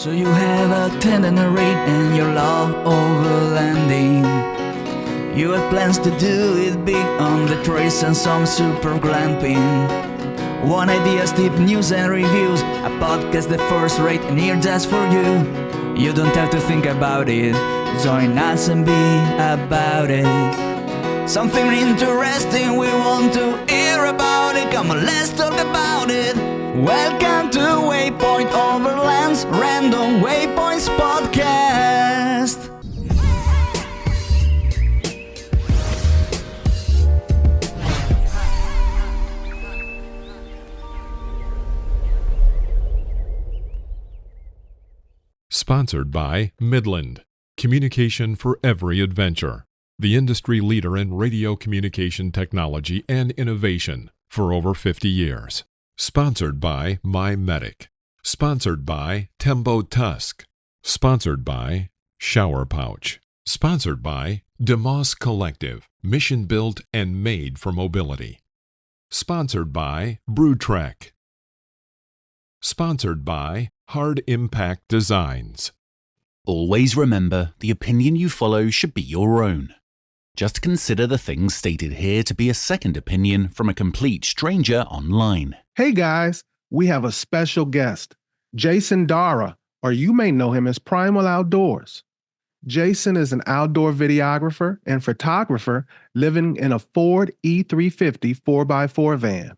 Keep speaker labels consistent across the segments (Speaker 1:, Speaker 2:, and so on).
Speaker 1: So you have a itinerary and you love overlanding. You have plans to do it big on the trace and some super glamping. One ideas, tip, news and reviews, a podcast the first rate and here just for you. You don't have to think about it, join us and be about it. Something interesting we want to hear about it, come on let's talk about it. Welcome to Waypoint Overland's Random Waypoints Podcast.
Speaker 2: Sponsored by Midland, communication for every adventure. The industry leader in radio communication technology and innovation for over 50 years. Sponsored by MyMedic. Sponsored by Tembo Tusk. Sponsored by Shower Pouch. Sponsored by DeMoss Collective, mission built and made for mobility. Sponsored by BrewTrek. Sponsored by Hard Impact Designs.
Speaker 3: Always remember, the opinion you follow should be your own. Just consider the things stated here to be a second opinion from a complete stranger online.
Speaker 4: Hey guys, we have a special guest, Jason Darrah, or you may know him as PRIMAL Outdoors. Jason is an outdoor videographer and photographer living in a Ford E350 4x4 van.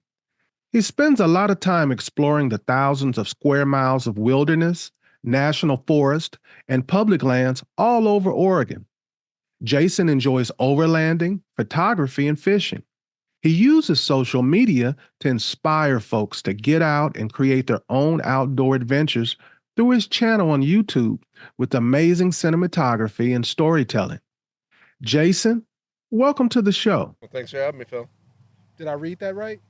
Speaker 4: He spends a lot of time exploring the thousands of square miles of wilderness, national forest, and public lands all over Oregon. Jason enjoys overlanding, photography, and fishing. He uses social media to inspire folks to get out and create their own outdoor adventures through his channel on YouTube with amazing cinematography and storytelling. Jason, welcome to the show.
Speaker 5: Well, thanks for having me, Phil.
Speaker 4: Did I read that right?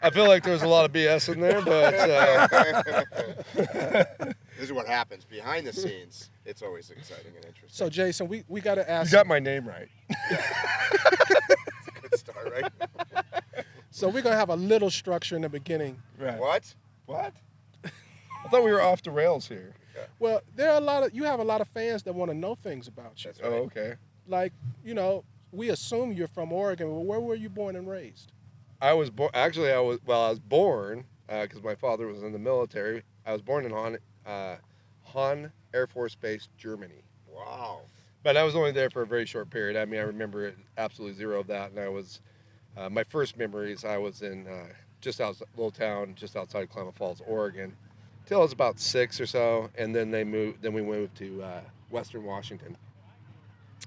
Speaker 5: I feel like there's a lot of BS in there, but
Speaker 6: this is what happens behind the scenes. It's always exciting and interesting.
Speaker 4: So, Jason, we got to ask.
Speaker 5: You got my name right.
Speaker 6: It's a good start, right?
Speaker 4: So we're going to have a little structure in the beginning.
Speaker 5: Right.
Speaker 6: What?
Speaker 5: I thought we were off the rails here.
Speaker 4: Well, you have a lot of fans that want to know things about you.
Speaker 6: That's right.
Speaker 5: Oh, okay.
Speaker 4: Like, we assume you're from Oregon. Well, where were you born and raised?
Speaker 5: I was born. Actually, I was born because my father was in the military. I was born in Hahn Air Force Base, Germany.
Speaker 6: Wow.
Speaker 5: But I was only there for a very short period. I mean, I remember absolutely zero of that. And I was, my first memories, I was in just outside a little town just outside Klamath Falls, Oregon, till I was about 6 or so. And then we moved to Western Washington.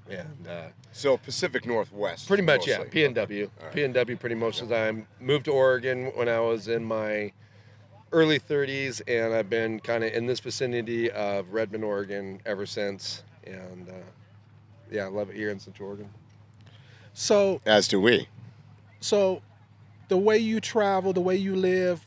Speaker 5: And
Speaker 6: So Pacific Northwest.
Speaker 5: pretty much,
Speaker 6: mostly.
Speaker 5: yeah, PNW.
Speaker 6: Right.
Speaker 5: PNW pretty much of the time. Moved to Oregon when I was in my early 30s, and I've been kind of in this vicinity of Redmond, Oregon ever since. And yeah, I love it here in Central Oregon.
Speaker 4: So,
Speaker 6: As do we.
Speaker 4: So, the way you travel, the way you live,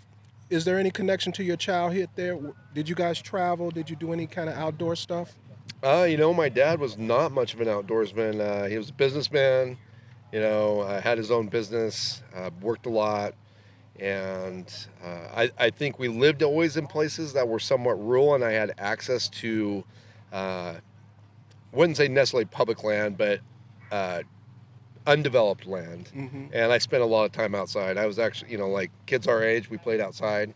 Speaker 4: is there any connection to your childhood there? Did you guys travel? Did you do any kind of outdoor stuff?
Speaker 5: My dad was not much of an outdoorsman. He was a businessman, had his own business, worked a lot. And I think we lived always in places that were somewhat rural, and I had access to, wouldn't say necessarily public land, but undeveloped land. Mm-hmm. And I spent a lot of time outside. I was actually, like kids our age, we played outside.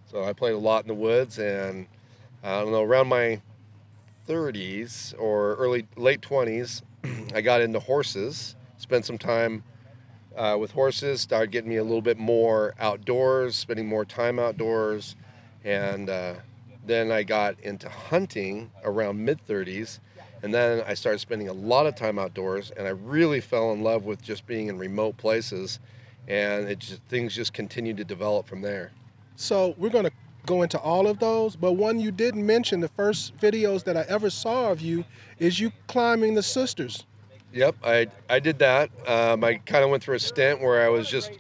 Speaker 5: So I played a lot in the woods, and I don't know, around my 30s or late 20s, I got into horses, spent some time with horses, started getting me a little bit more outdoors, spending more time outdoors, and then I got into hunting around mid-30s, and then I started spending a lot of time outdoors, and I really fell in love with just being in remote places, and things just continued to develop from there.
Speaker 4: So we're going to go into all of those, but one you didn't mention, the first videos that I ever saw of you is you climbing the Sisters.
Speaker 5: Yep, I did that. I kind of went through a stint where I was just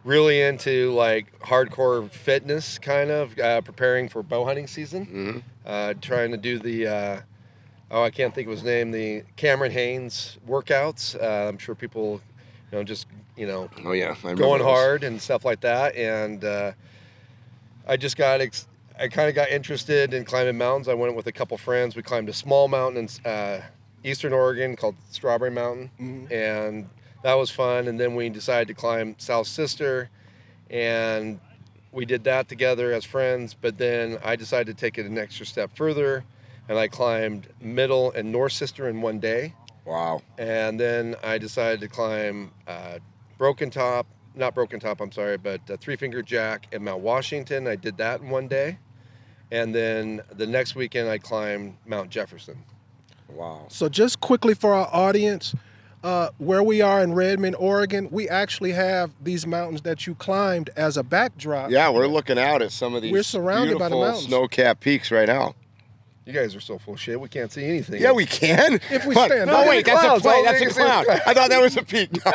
Speaker 5: really into like hardcore fitness, kind of preparing for bow hunting season. Mm-hmm. Trying to do the, I can't think of his name, the Cameron Haynes workouts. I'm sure people, oh yeah,
Speaker 6: I
Speaker 5: going
Speaker 6: those.
Speaker 5: hard and stuff like that. And I just got I kind of got interested in climbing mountains. I went with a couple friends. We climbed a small mountain in Eastern Oregon called Strawberry Mountain, and that was fun. And then we decided to climb South Sister, and we did that together as friends. But then I decided to take it an extra step further, and I climbed Middle and North Sister in one day.
Speaker 7: Wow.
Speaker 5: And then I decided to climb Three Finger Jack at Mount Washington. I did that in one day. And then the next weekend I climbed Mount Jefferson.
Speaker 7: Wow.
Speaker 8: So just quickly for our audience, where we are in Redmond, Oregon, we actually have these mountains that you climbed as a backdrop.
Speaker 7: Yeah, we're looking out at some of these
Speaker 8: We're surrounded by the
Speaker 7: beautiful
Speaker 8: mountains.
Speaker 7: snow-capped peaks right now.
Speaker 5: You guys are so full of shit. We can't see anything.
Speaker 7: Yeah, we can.
Speaker 8: If we
Speaker 7: But-
Speaker 8: stand
Speaker 7: No,
Speaker 8: up.
Speaker 7: wait, that's a
Speaker 5: Clouds.
Speaker 7: plane.
Speaker 5: Oh,
Speaker 7: That's
Speaker 5: you
Speaker 7: a
Speaker 5: can see the
Speaker 7: cloud.
Speaker 5: clouds.
Speaker 7: I thought that was a peak. No.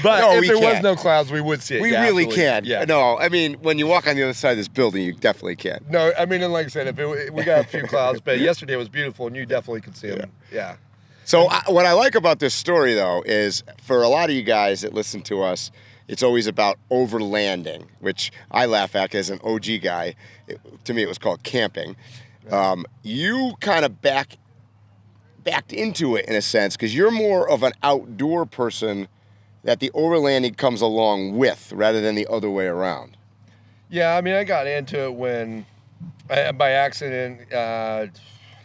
Speaker 5: But
Speaker 7: No,
Speaker 5: if
Speaker 7: we
Speaker 5: there was
Speaker 7: can't.
Speaker 5: no clouds, we would see it.
Speaker 7: We
Speaker 5: Yeah,
Speaker 7: really
Speaker 5: absolutely.
Speaker 7: can.
Speaker 5: Yeah.
Speaker 7: No, I mean, when you walk on the other side of this building, you definitely can.
Speaker 5: No, I mean, and like I said, we got a few clouds, but yesterday was beautiful, and you definitely could see them. Yeah.
Speaker 7: So what I like about this story, though, is for a lot of you guys that listen to us, it's always about overlanding, which I laugh at as an OG guy. To me, it was called camping. You kind of backed into it in a sense because you're more of an outdoor person that the overlanding comes along with rather than the other way around.
Speaker 5: Yeah, I mean, I got into it when, by accident, I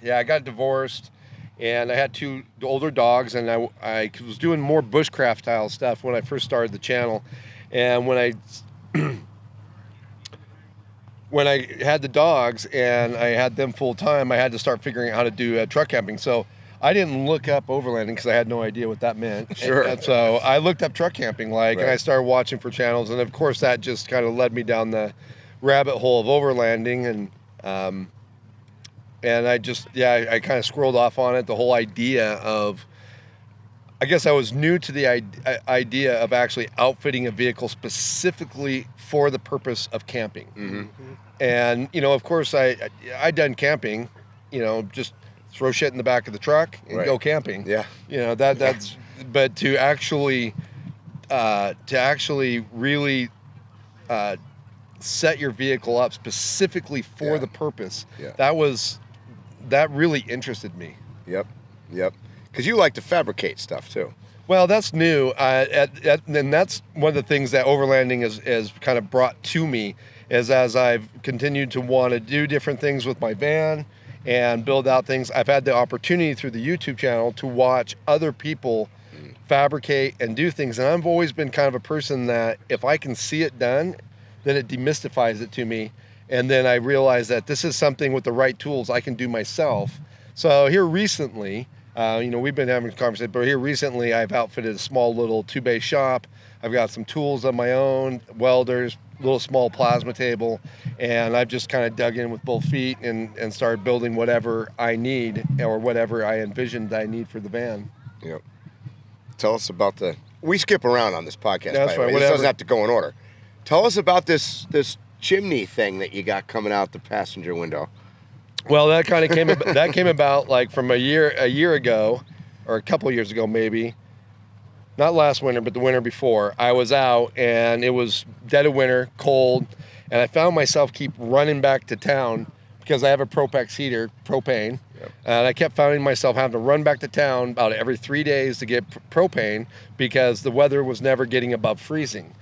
Speaker 5: got divorced, and I had two older dogs, and I was doing more bushcraft style stuff when I first started the channel, and when I had the dogs and I had them full time, I had to start figuring out how to do truck camping. So I didn't look up overlanding because I had no idea what that meant.
Speaker 7: Sure.
Speaker 5: And so I looked up truck camping, and I started watching for channels, and of course that just kind of led me down the rabbit hole of overlanding, and I just I kind of squirreled off on it. The whole idea of, I guess I was new to the idea of actually outfitting a vehicle specifically for the purpose of camping.
Speaker 7: Mm-hmm.
Speaker 5: And, of course, I'd done camping, just throw shit in the back of the truck and go camping.
Speaker 7: Yeah.
Speaker 5: That's, but to actually really set your vehicle up specifically for the purpose, that really interested me.
Speaker 7: Yep. Because you like to fabricate stuff, too.
Speaker 5: Well, that's new, and that's one of the things that overlanding has kind of brought to me, is as I've continued to want to do different things with my van and build out things, I've had the opportunity through the YouTube channel to watch other people fabricate and do things, and I've always been kind of a person that if I can see it done, then it demystifies it to me, and then I realize that this is something with the right tools I can do myself. So here recently, we've been having a conversation, but here recently I've outfitted a small little 2-bay shop. I've got some tools of my own, welders, little small plasma table, and I've just kind of dug in with both feet and started building whatever I need or whatever I envisioned I need for the van.
Speaker 7: Yep. Tell us about we skip around on this podcast,
Speaker 5: That's
Speaker 7: by the way.
Speaker 5: fine,
Speaker 7: This
Speaker 5: whatever.
Speaker 7: doesn't have to go in order. Tell us about this chimney thing that you got coming out the passenger window.
Speaker 5: Well, that kind of came about like from a year ago, or a couple of years ago maybe. Not last winter, but the winter before. I was out and it was dead of winter, cold, and I found myself keep running back to town because I have a Propex heater, propane, and I kept finding myself having to run back to town about every 3 days to get propane because the weather was never getting above freezing.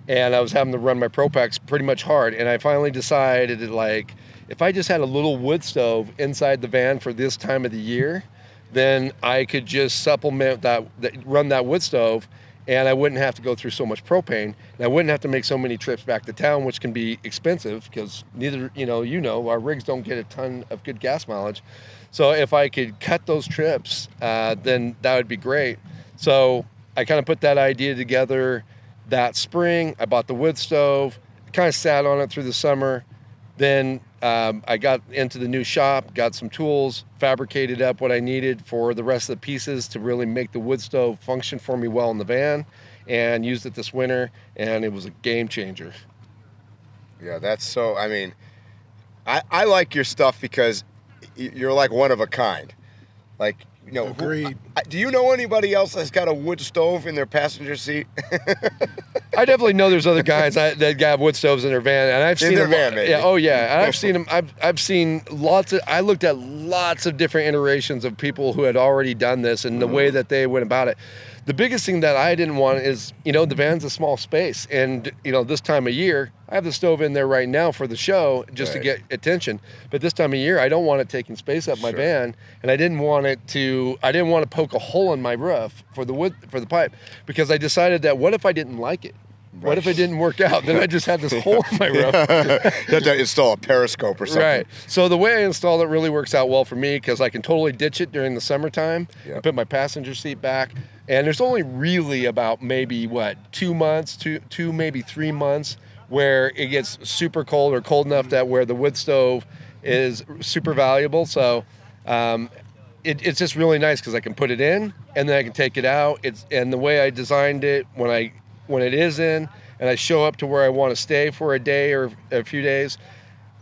Speaker 5: And I was having to run my Propex pretty much hard, and I finally decided that, if I just had a little wood stove inside the van for this time of the year, then I could just supplement run that wood stove, and I wouldn't have to go through so much propane, and I wouldn't have to make so many trips back to town, which can be expensive because our rigs don't get a ton of good gas mileage. So if I could cut those trips, then that would be great. So I kind of put that idea together that spring. I bought the wood stove, kind of sat on it through the summer. Then I got into the new shop, got some tools, fabricated up what I needed for the rest of the pieces to really make the wood stove function for me well in the van, and used it this winter, and it was a game changer.
Speaker 7: Yeah, that's so, I like your stuff because you're like one of a kind. Like, You know,
Speaker 8: Agreed.
Speaker 7: do you know anybody else that's got a wood stove in their passenger seat?
Speaker 5: I definitely know there's other guys that have wood stoves in their van, and I've seen
Speaker 7: their
Speaker 5: them.
Speaker 7: van, maybe.
Speaker 5: Yeah, oh yeah, and I've seen them. I've seen lots of. I looked at lots of different iterations of people who had already done this and the way that they went about it. The biggest thing that I didn't want is, you know, the van's a small space, and you know, this time of year, I have the stove in there right now for the show just to get attention. But this time of year, I don't want it taking space up my van, and I didn't want to poke a hole in my roof for the pipe, because I decided that what if I didn't like it? What if it didn't work out? Then I just had this hole in my roof.
Speaker 7: You have to install a periscope or something.
Speaker 5: Right. So the way I installed it really works out well for me, because I can totally ditch it during the summertime. I put my passenger seat back, and there's only really about maybe 2 months, two maybe 3 months where it gets super cold or cold enough that where the wood stove is super valuable. So it's just really nice because I can put it in and then I can take it out. And the way I designed it, when it is in and I show up to where I want to stay for a day or a few days,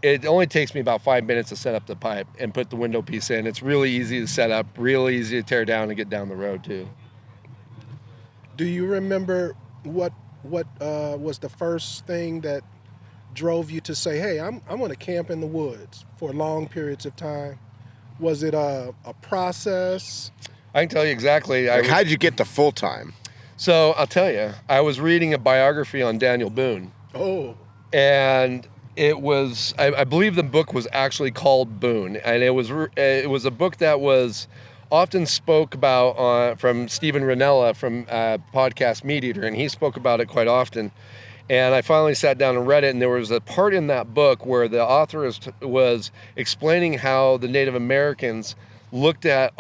Speaker 5: it only takes me about 5 minutes to set up the pipe and put the window piece in. It's really easy to set up, really easy to tear down and get down the road too.
Speaker 8: Do you remember what was the first thing that drove you to say, hey, I'm going to camp in the woods for long periods of time? Was it a process?
Speaker 5: I can tell you exactly.
Speaker 7: How did you get to full time?
Speaker 5: So I'll tell you, I was reading a biography on Daniel Boone.
Speaker 8: Oh.
Speaker 5: And it was, I believe the book was actually called Boone. And it was a book that was often spoke about from Stephen Ranella from podcast Meat Eater, and he spoke about it quite often. And I finally sat down and read it, and there was a part in that book where the author was explaining how the Native Americans looked at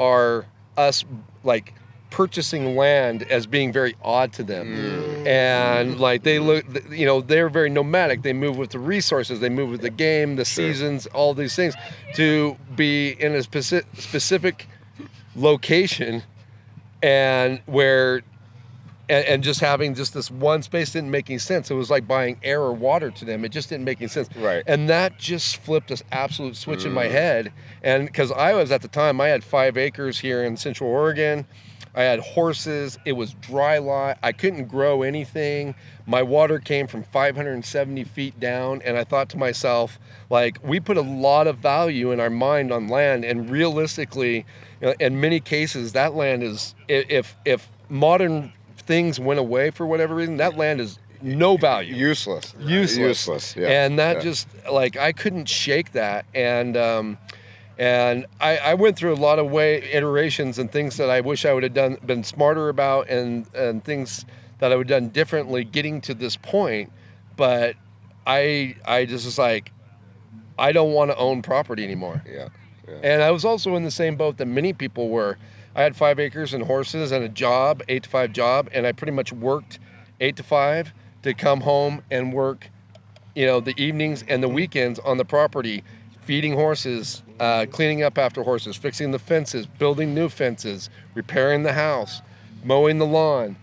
Speaker 5: us like purchasing land as being very odd to them. And like they look, you know, they're very nomadic. They move with the resources, they move with the game, the seasons, all these things, to be in a specific location and just having just this one space didn't make any sense. It was like buying air or water to them. It just didn't make any sense.
Speaker 7: Right.
Speaker 5: And that just flipped this absolute switch in my head. And because I was at the time, I had 5 acres here in Central Oregon. I had horses. It was dry lot. I couldn't grow anything. My water came from 570 feet down. And I thought to myself, like, we put a lot of value in our mind on land. And realistically, you know, in many cases, that land is, if modern things went away for whatever reason, that land is no value.
Speaker 7: Useless. Yeah.
Speaker 5: And that just, like, I couldn't shake that. And I went through a lot of iterations and things that I wish I would have been smarter about, and things that I would have done differently getting to this point. But I just was like, I don't want to own property anymore.
Speaker 7: Yeah.
Speaker 5: And I was also in the same boat that many people were. I had 5 acres and horses and a job, 8 to 5 job, and I pretty much worked 8 to 5 to come home and work, you know, the evenings and the weekends on the property, feeding horses, cleaning up after horses, fixing the fences, building new fences, repairing the house, mowing the lawn.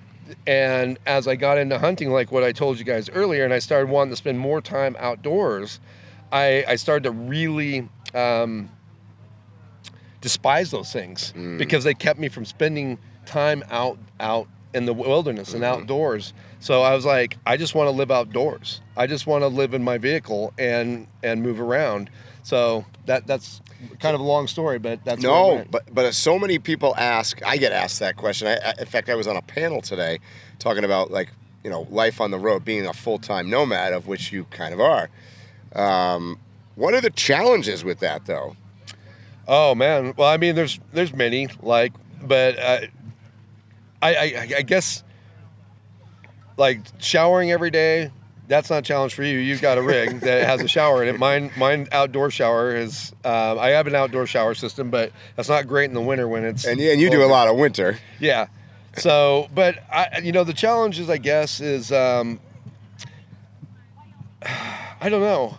Speaker 5: And as I got into hunting, like what I told you guys earlier, and I started wanting to spend more time outdoors, I started to really despise those things because they kept me from spending time out in the wilderness and outdoors. So I was like, I just want to live outdoors. I just want to live in my vehicle and move around. So that's kind of a long story, but that's
Speaker 7: but so many people ask. I get asked that question. In fact, I was on a panel today talking about, like, you know, life on the road, being a full-time nomad, of which you kind of are. What are the challenges with that, though?
Speaker 5: Oh man, well, I mean, there's many, like, but I guess, like, showering every day, that's not a challenge for you. You've got a rig that has a shower in it. Mine outdoor shower is, I have an outdoor shower system, but that's not great in the winter when it's...
Speaker 7: And you do a lot of winter.
Speaker 5: Yeah. So, but, the challenges, I guess, is, I don't know.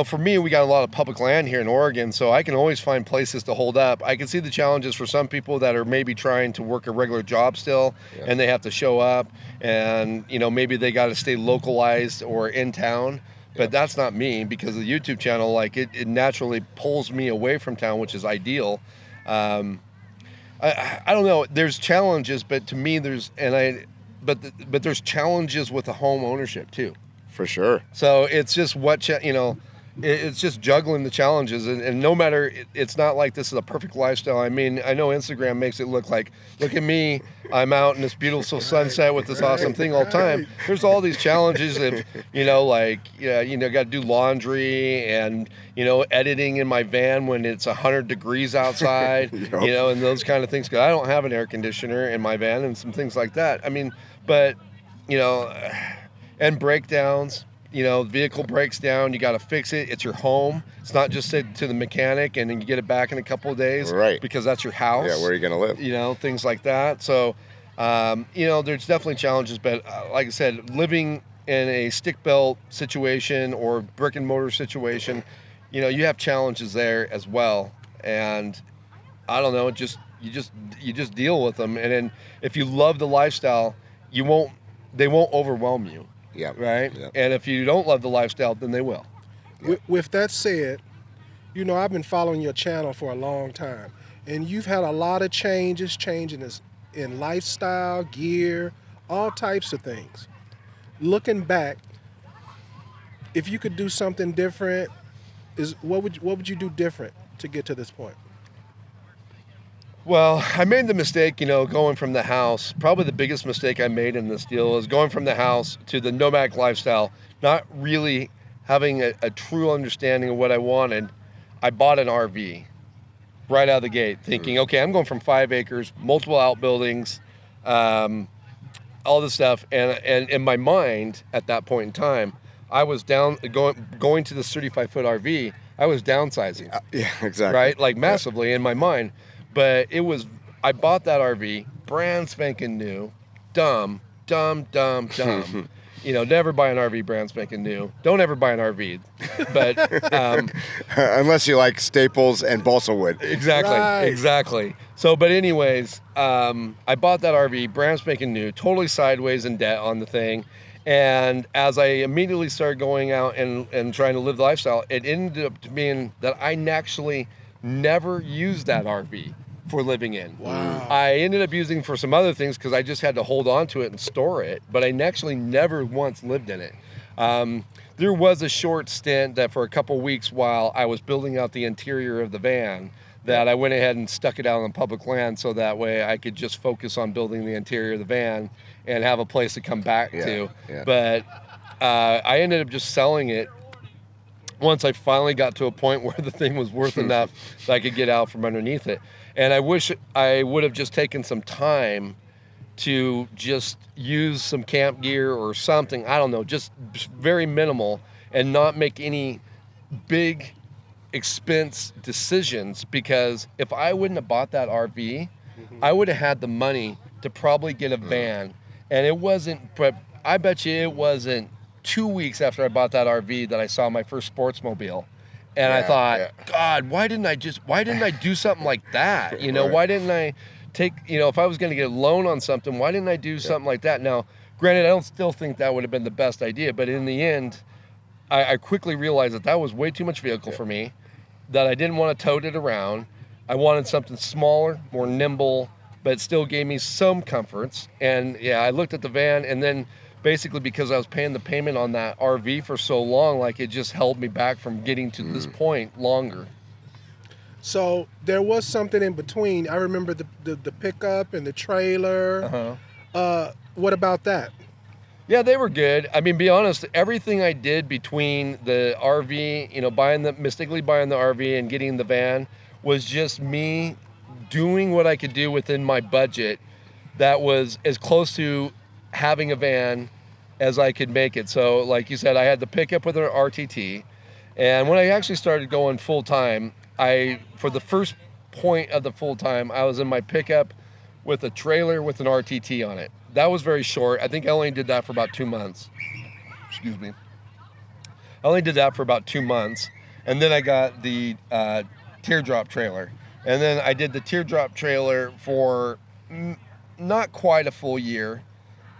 Speaker 5: For me, we got a lot of public land here in Oregon, so I can always find places to hold up. I can see the challenges for some people that are maybe trying to work a regular job still, and they have to show up, and, maybe they got to stay localized or in town. But that's not me, because the YouTube channel, like, it naturally pulls me away from town, which is ideal. I don't know. There's challenges, but to me, there's but there's challenges with the home ownership too.
Speaker 7: For sure.
Speaker 5: So it's just it's just juggling the challenges, and no matter, it's not like this is a perfect lifestyle. I mean, I know Instagram makes it look like, look at me, I'm out in this beautiful sunset with this awesome thing all the time. There's all these challenges of, got to do laundry and, editing in my van when it's 100 degrees outside,
Speaker 7: Yep.
Speaker 5: And those kind of things, because I don't have an air conditioner in my van and some things like that. I mean, but, and breakdowns. Vehicle breaks down, you got to fix it. It's your home. It's not just sent to the mechanic and then you get it back in a couple of days,
Speaker 7: right? Because
Speaker 5: that's your house.
Speaker 7: Yeah, where are you going to live?
Speaker 5: Things like that. So, there's definitely challenges, but like I said, living in a stick belt situation or brick and mortar situation, you have challenges there as well. And I don't know, you just deal with them. And then if you love the lifestyle, they won't overwhelm you.
Speaker 7: Yeah.
Speaker 5: Right.
Speaker 7: Yep.
Speaker 5: And if you don't love the lifestyle, then they will.
Speaker 8: With that said, I've been following your channel for a long time, and you've had a lot of changes in lifestyle, gear, all types of things. Looking back, if you could do something different, what would you do different to get to this point?
Speaker 5: Well, I made the mistake, going from the house. Probably the biggest mistake I made in this deal is going from the house to the nomadic lifestyle, not really having a true understanding of what I wanted. I bought an RV right out of the gate, thinking, okay, I'm going from 5 acres, multiple outbuildings, all this stuff. And in my mind, at that point in time, I was going to this 35-foot RV, I was downsizing.
Speaker 7: Yeah, exactly.
Speaker 5: Right? Like massively in my mind. But I bought that RV, brand spanking new, dumb. Never buy an RV brand spanking new. Don't ever buy an RV. But
Speaker 7: unless you like staples and balsa wood.
Speaker 5: Exactly, right. Exactly. So, but anyways, I bought that RV, brand spanking new, totally sideways in debt on the thing. And as I immediately started going out and trying to live the lifestyle, it ended up being that I actually never used that RV for living in.
Speaker 8: Wow.
Speaker 5: I ended up using for some other things because I just had to hold on to it and store it, but I actually never once lived in it. There was a short stint that for a couple weeks while I was building out the interior of the van that I went ahead and stuck it out on public land so that way I could just focus on building the interior of the van and have a place to come back to.
Speaker 7: Yeah.
Speaker 5: But I ended up just selling it once I finally got to a point where the thing was worth enough that I could get out from underneath it. And I wish I would have just taken some time to just use some camp gear or something, I don't know, just very minimal, and not make any big expense decisions, because if I wouldn't have bought that RV, I would have had the money to probably get a van. And it wasn't, but I bet you it wasn't 2 weeks after I bought that RV that I saw my first sportsmobile. And I thought, God, why didn't I do something like that? Why didn't I take, if I was going to get a loan on something, why didn't I do something like that? Now, granted, I don't still think that would have been the best idea, but in the end, I quickly realized that was way too much vehicle for me, that I didn't want to tote it around. I wanted something smaller, more nimble, but it still gave me some comforts. And I looked at the van, and then basically because I was paying the payment on that RV for so long, like it just held me back from getting to this point longer.
Speaker 8: So there was something in between. I remember the pickup and the trailer. What about that?
Speaker 5: Yeah, they were good. I mean, be honest, everything I did between the RV, mistakenly buying the RV and getting the van was just me doing what I could do within my budget that was as close to having a van as I could make it. So like you said, I had the pickup with an RTT, and when I actually started going full time, for the first point of the full time, I was in my pickup with a trailer with an RTT on it. That was very short. I think I only did that for about 2 months. Excuse me. I only did that for about 2 months, and then I got the teardrop trailer, and then I did the teardrop trailer for not quite a full year.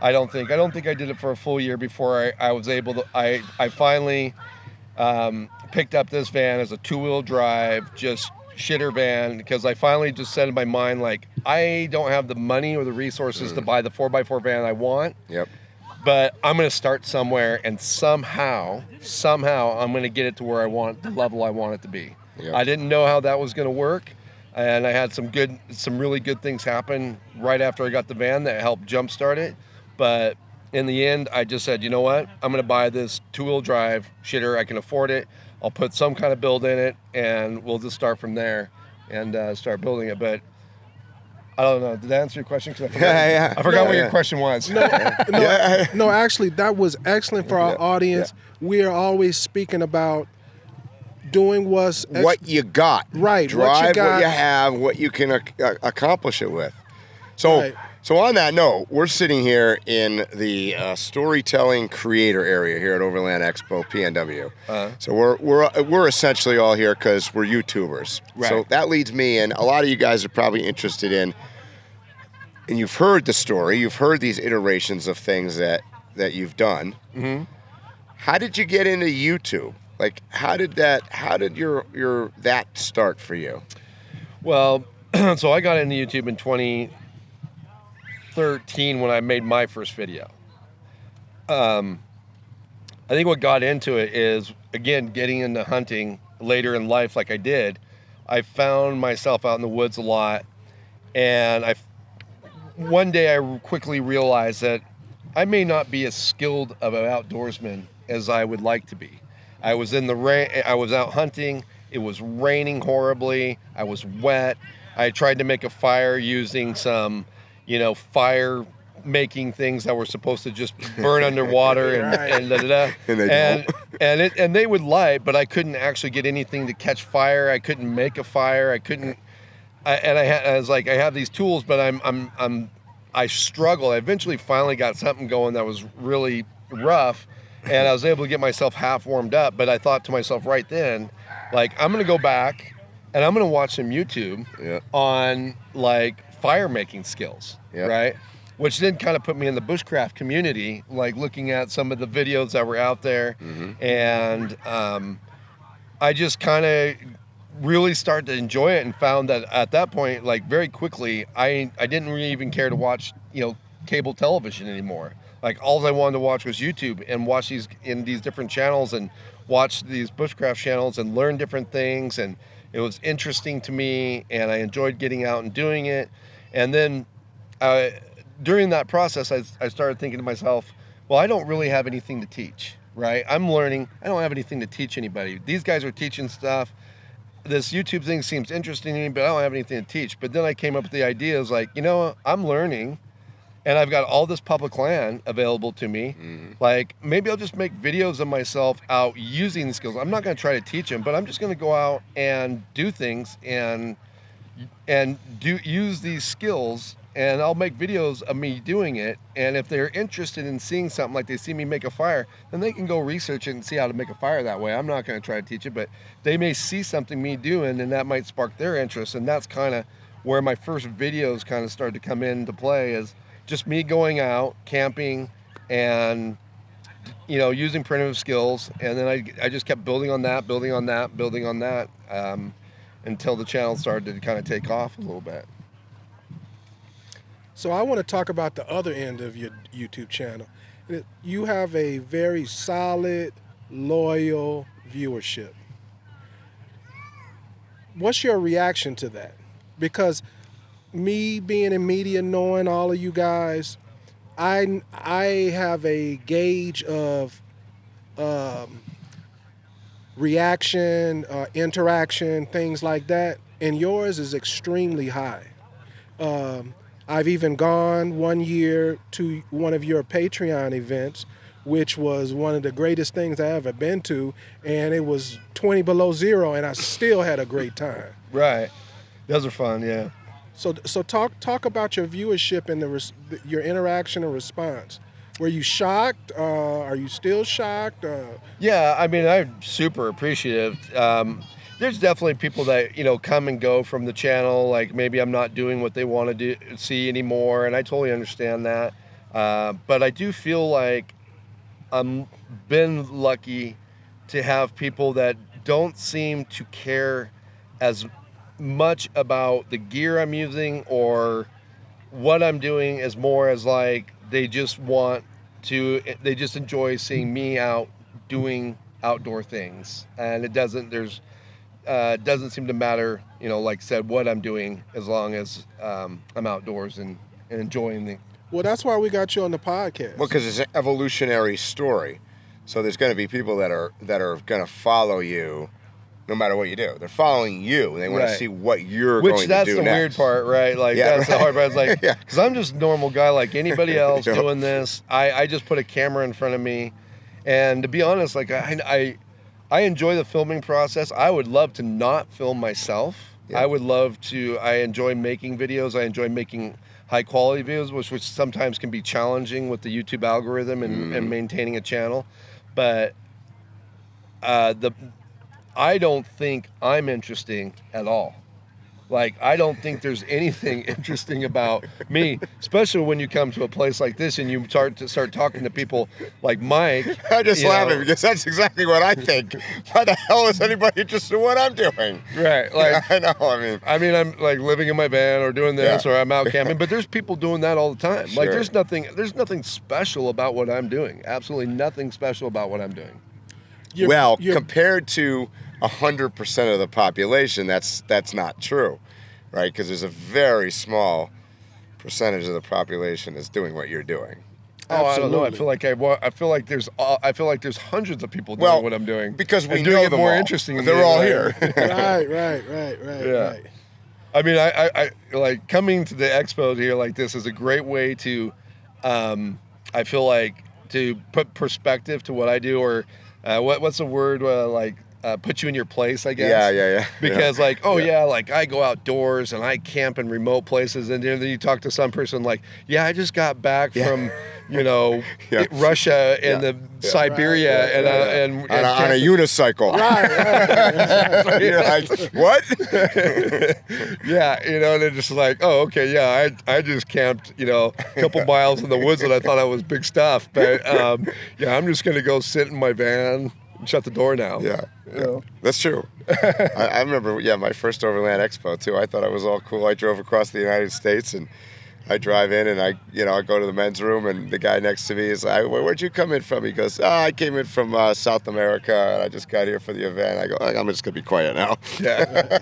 Speaker 5: I don't think I did it for a full year before I was able to. I finally picked up this van as a 2-wheel drive, just shitter van because I finally just said in my mind, like, I don't have the money or the resources to buy the 4x4 van I want.
Speaker 7: Yep.
Speaker 5: But I'm going to start somewhere, and somehow I'm going to get it to where I want, the level I want it to be.
Speaker 7: Yep.
Speaker 5: I didn't know how that was going to work, and I had some really good things happen right after I got the van that helped jumpstart it. But in the end, I just said, you know what? I'm going to buy this two-wheel drive shitter. I can afford it. I'll put some kind of build in it, and we'll just start from there and start building it. But I don't know. Did that answer your question? 'Cause I forgot what your question was.
Speaker 8: No, actually, that was excellent for our audience. We are always speaking about doing what
Speaker 7: you got.
Speaker 8: Right.
Speaker 7: Drive what you have, what you can accomplish it with. So, so on that note, we're sitting here in the storytelling creator area here at Overland Expo Pnw. So we're essentially all here because we're YouTubers.
Speaker 5: Right.
Speaker 7: So that leads me, and a lot of you guys are probably interested in, and you've heard the story, you've heard these iterations of things that you've done. How did you get into YouTube? Like, how did your that start for you?
Speaker 5: Well, so I got into YouTube in 2013 when I made my first video. I think what got into it is, again, getting into hunting later in life like I did. I found myself out in the woods a lot, and one day I quickly realized that I may not be as skilled of an outdoorsman as I would like to be. I was in the rain, I was out hunting, it was raining horribly, I was wet. I tried to make a fire using some, fire making things that were supposed to just burn underwater and they would light, but I couldn't actually get anything to catch fire. I couldn't make a fire. I was like, I have these tools, but I struggled. I eventually finally got something going that was really rough, and I was able to get myself half warmed up. But I thought to myself right then, like, I'm gonna go back and I'm gonna watch some YouTube on like fire making skills, right? Which then kind of put me in the bushcraft community, like looking at some of the videos that were out there, and I just kind of really started to enjoy it and found that at that point, like very quickly, I didn't really even care to watch, cable television anymore. Like, all I wanted to watch was YouTube and watch these different channels and watch these bushcraft channels and learn different things. And it was interesting to me, and I enjoyed getting out and doing it. And then during that process, I started thinking to myself, well, I don't really have anything to teach, right? I'm learning. I don't have anything to teach anybody. These guys are teaching stuff. This YouTube thing seems interesting to me, but I don't have anything to teach. But then I came up with the idea, is like, I'm learning, and I've got all this public land available to me. Like, maybe I'll just make videos of myself out using the skills. I'm not going to try to teach them, but I'm just going to go out and do things and use these skills, and I'll make videos of me doing it. And if they're interested in seeing something, like they see me make a fire, then they can go research it and see how to make a fire that way. I'm not going to try to teach it, but they may see something me doing, and that might spark their interest. And that's kind of where my first videos kind of started to come into play, is just me going out camping and using primitive skills. And then I just kept building on that until the channel started to kind of take off a little bit.
Speaker 8: So I want to talk about the other end of your YouTube channel. You have a very solid, loyal viewership. What's your reaction to that? Because me being in media, knowing all of you guys, I have a gauge of reaction, interaction, things like that, and yours is extremely high. I've even gone one year to one of your Patreon events, which was one of the greatest things I ever been to, and it was 20 below zero, and I still had a great time.
Speaker 5: Right. Those are fun, yeah.
Speaker 8: So talk about your viewership and your interaction and response. Were you shocked? Are you still shocked?
Speaker 5: Yeah, I mean, I'm super appreciative. There's definitely people that, come and go from the channel. Like, maybe I'm not doing what they want to see anymore, and I totally understand that. But I do feel like I'm been lucky to have people that don't seem to care as much about the gear I'm using or what I'm doing, as more as like they just enjoy seeing me out doing outdoor things, and it doesn't seem to matter, like I said, what I'm doing, as long as I'm outdoors and enjoying the.
Speaker 8: Well, that's why we got you on the podcast.
Speaker 7: Well, because it's an evolutionary story, so there's going to be people that are going to follow you, no matter what you do. They're following you. They want to see what you're going to do next.
Speaker 5: Which that's the weird part, right? Like that's the hard part. It's like, because I'm just a normal guy like anybody else doing this. I just put a camera in front of me, and to be honest, like I enjoy the filming process. I would love to not film myself. Yeah. I enjoy making videos. I enjoy making high quality videos, which sometimes can be challenging with the YouTube algorithm and maintaining a channel. But I don't think I'm interesting at all. Like, I don't think there's anything interesting about me, especially when you come to a place like this and you start talking to people like Mike.
Speaker 7: I'm just laughing because that's exactly what I think. Why the hell is anybody interested in what I'm doing?
Speaker 5: Right. Like,
Speaker 7: I know. I mean,
Speaker 5: I'm like living in my van or doing this or I'm out camping, but there's people doing that all the time. Sure. Like, there's nothing special about what I'm doing. Absolutely nothing special about what I'm doing.
Speaker 7: Compared to 100% of the population, that's not true, right? Because there's a very small percentage of the population that's doing what you're doing.
Speaker 5: Oh, absolutely. I don't know. I feel like there's hundreds of people doing what I'm doing
Speaker 7: because we
Speaker 5: doing
Speaker 7: know
Speaker 5: it
Speaker 7: them
Speaker 5: more
Speaker 7: all.
Speaker 5: interesting.
Speaker 7: They're all here.
Speaker 8: Right.
Speaker 5: I mean, I like coming to the expos here like this is a great way to, I feel like, to put perspective to what I do, or what's the word, put you in your place, I guess.
Speaker 7: Yeah.
Speaker 5: Because like I go outdoors and I camp in remote places, and then you talk to some person like, I just got back from, Russia and the Siberia and
Speaker 7: on a unicycle.
Speaker 8: Right.
Speaker 7: You're like, what?
Speaker 5: And they're just like, oh, okay, I just camped, a couple miles in the woods and I thought I was big stuff, but I'm just gonna go sit in my van. Shut the door now.
Speaker 7: Yeah. That's true. I remember, my first Overland Expo too. I thought I was all cool. I drove across the United States, and I drive in, and I go to the men's room, and the guy next to me is like, "Where'd you come in from?" He goes, I came in from South America, and I just got here for the event. I go, I'm just gonna be quiet now.
Speaker 5: Yeah.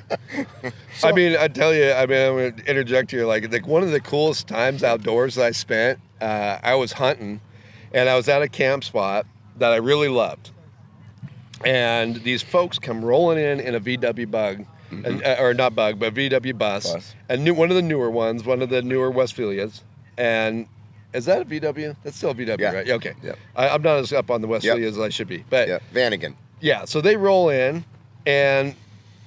Speaker 5: I mean, I tell you, I'm gonna interject here. Like one of the coolest times outdoors that I spent, I was hunting, and I was at a camp spot that I really loved. And these folks come rolling in a VW bug, or not bug, but VW bus. And one of the newer ones, one of the newer Westphalias. And is that a VW? That's still a VW, right? Yeah, okay. Yep. I'm not as up on the Westphalia as I should be. But
Speaker 7: Vanagon.
Speaker 5: Yeah, so they roll in, and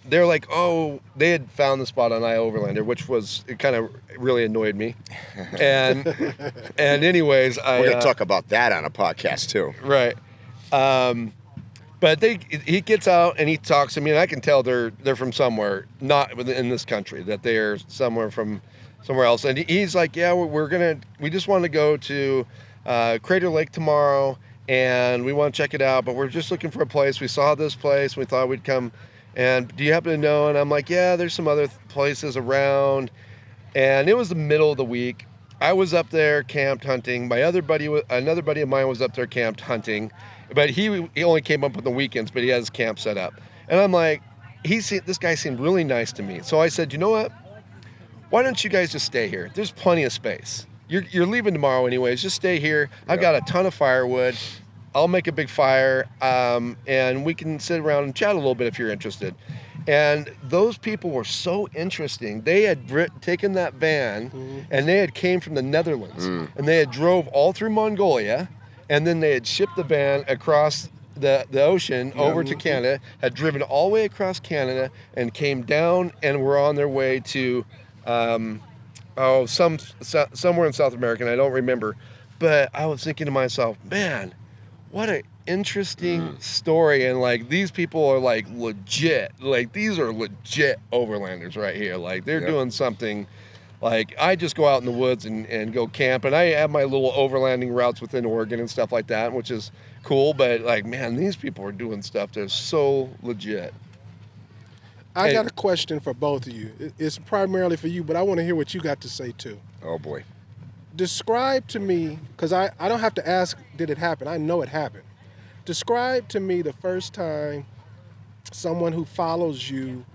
Speaker 5: they're like, oh, they had found the spot on Overlander, which it kind of really annoyed me. And anyways,
Speaker 7: we're going to talk about that on a podcast too.
Speaker 5: Right. But he gets out and he talks to me, and I can tell they're from somewhere, not in this country, that they're somewhere from somewhere else. And he's like, we just want to go to Crater Lake tomorrow, and we want to check it out, but we're just looking for a place. We saw this place, and we thought we'd come. And do you happen to know? And I'm like, there's some other places around. And it was the middle of the week. I was up there camped hunting. Another buddy of mine was up there camped hunting. But he only came up on the weekends, but he has his camp set up. And I'm like, this guy seemed really nice to me. So I said, you know what? Why don't you guys just stay here? There's plenty of space. You're leaving tomorrow anyways. Just stay here. I've got a ton of firewood. I'll make a big fire, and we can sit around and chat a little bit if you're interested. And those people were so interesting. They had taken that van, and they had came from the Netherlands, and they had drove all through Mongolia. And then they had shipped the van across the ocean over to Canada, had driven all the way across Canada, and came down and were on their way to somewhere in South America, and I don't remember. But I was thinking to myself, man, what an interesting story. And like, these people are like legit. Like, these are legit overlanders right here. Like, they're doing something. Like, I just go out in the woods and go camp, and I have my little overlanding routes within Oregon and stuff like that, which is cool. But like, man, these people are doing stuff that's so legit.
Speaker 8: I got a question for both of you. It's primarily for you, but I want to hear what you got to say too.
Speaker 7: Oh boy.
Speaker 8: Describe to me, because I don't have to ask, did it happen? I know it happened. Describe to me the first time someone who follows you,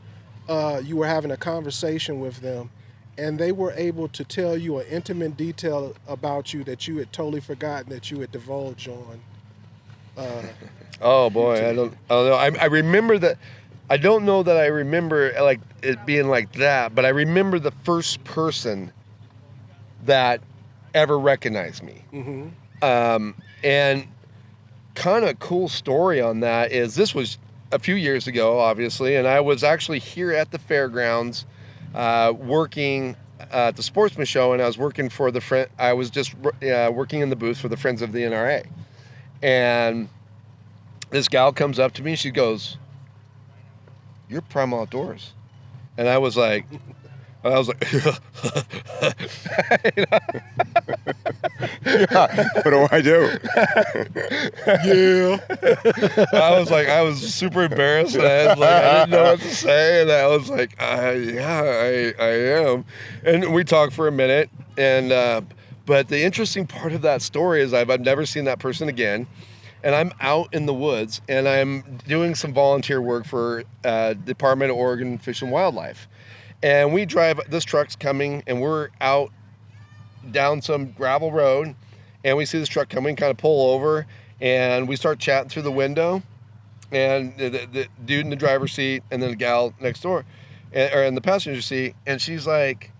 Speaker 8: you were having a conversation with them, and they were able to tell you an intimate detail about you that you had totally forgotten that you had divulged on.
Speaker 5: Oh boy, I don't know. I remember that. I don't know that I remember like it being like that, but I remember the first person that ever recognized me.
Speaker 8: Mm-hmm.
Speaker 5: And kind of cool story on that is this was a few years ago, obviously, and I was actually here at the fairgrounds working at the Sportsman Show, and I was working for I was just working in the booth for the Friends of the NRA. And this gal comes up to me, she goes, "You're Primal Outdoors." And I was like, you know?
Speaker 7: Yeah, what do I do?
Speaker 8: Yeah.
Speaker 5: I was super embarrassed, and I didn't know what to say, and I was like, yeah, I am. And we talked for a minute, and but the interesting part of that story is I've never seen that person again. And I'm out in the woods, and I'm doing some volunteer work for Department of Oregon Fish and Wildlife. And we drive, this truck's coming, and we're out down some gravel road, and we see this truck coming, kind of pull over, and we start chatting through the window, and the dude in the driver's seat, and then the gal next door, or in the passenger seat, and she's like,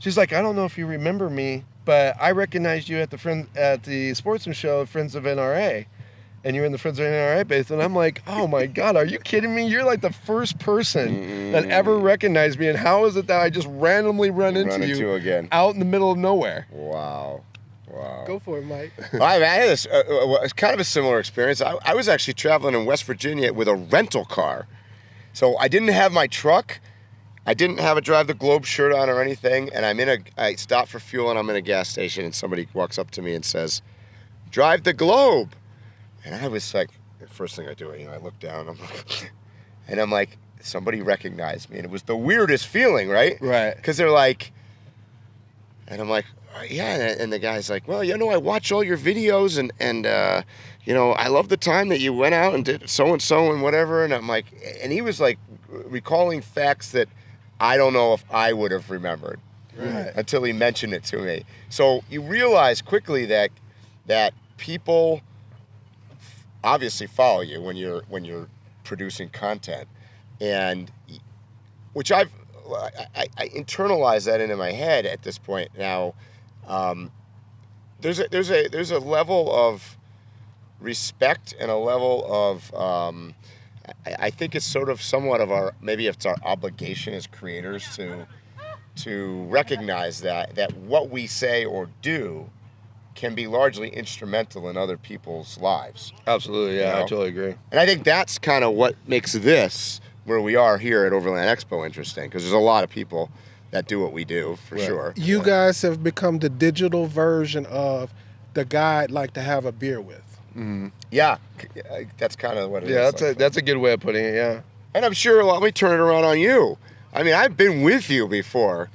Speaker 5: I don't know if you remember me, but I recognized you at the Sportsman Show, Friends of NRA, and you're in the Friends of NRA base. And I'm like, oh my God, are you kidding me? You're like the first person that ever recognized me. And how is it that I just randomly run into you
Speaker 7: again
Speaker 5: out in the middle of nowhere?
Speaker 7: Wow.
Speaker 8: Go for it, Mike.
Speaker 7: I had this kind of a similar experience. I was actually traveling in West Virginia with a rental car. So I didn't have my truck. I didn't have a Drive the Globe shirt on or anything, and I stopped for fuel, and I'm in a gas station, and somebody walks up to me and says, "Drive the Globe." And I was like, the first thing I do, I look down, I'm like, somebody recognized me, and it was the weirdest feeling, right?
Speaker 5: Right.
Speaker 7: Because they're like, and I'm like, yeah, and the guy's like, well, I watch all your videos, and I love the time that you went out and did so-and-so and whatever, and I'm like, and he was like recalling facts that I don't know if I would have remembered until he mentioned it to me. So you realize quickly that people obviously follow you when you're producing content, and which I internalize that into my head at this point now. There's a level of respect and a level of I think it's sort of somewhat of maybe it's our obligation as creators to recognize that what we say or do can be largely instrumental in other people's lives.
Speaker 5: Absolutely, yeah, I totally agree.
Speaker 7: And I think that's kind of what makes this, where we are here at Overland Expo, interesting, because there's a lot of people that do what we do, for sure.
Speaker 8: You guys have become the digital version of the guy I'd like to have a beer with.
Speaker 7: Mm-hmm. Yeah, that's kind of what it is.
Speaker 5: Yeah, that's a good way of putting it, yeah.
Speaker 7: And I'm sure, let me turn it around on you. I mean, I've been with you before.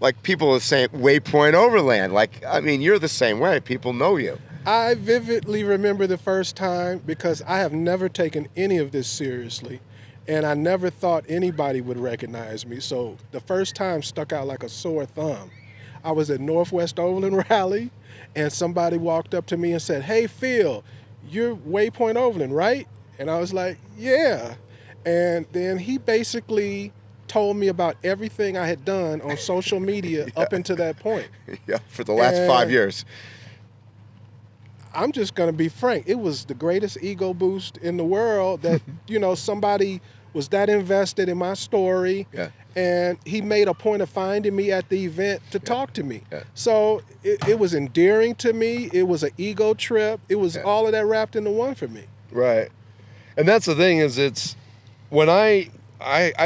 Speaker 7: Like, people are saying, Waypoint Overland. Like, I mean, you're the same way. People know you.
Speaker 8: I vividly remember the first time, because I have never taken any of this seriously, and I never thought anybody would recognize me. So the first time stuck out like a sore thumb. I was at Northwest Overland Rally, and somebody walked up to me and said, "Hey, Phil, you're Waypoint Overland, right?" And I was like, "Yeah." And then he basically told me about everything I had done on social media up until that point.
Speaker 7: Yeah, for the last 5 years.
Speaker 8: I'm just going to be frank. It was the greatest ego boost in the world that, somebody was that invested in my story.
Speaker 7: Yeah.
Speaker 8: And he made a point of finding me at the event to talk to me. Yeah. So it was endearing to me. It was an ego trip. It was all of that wrapped into one for me.
Speaker 5: Right. And that's the thing is it's when I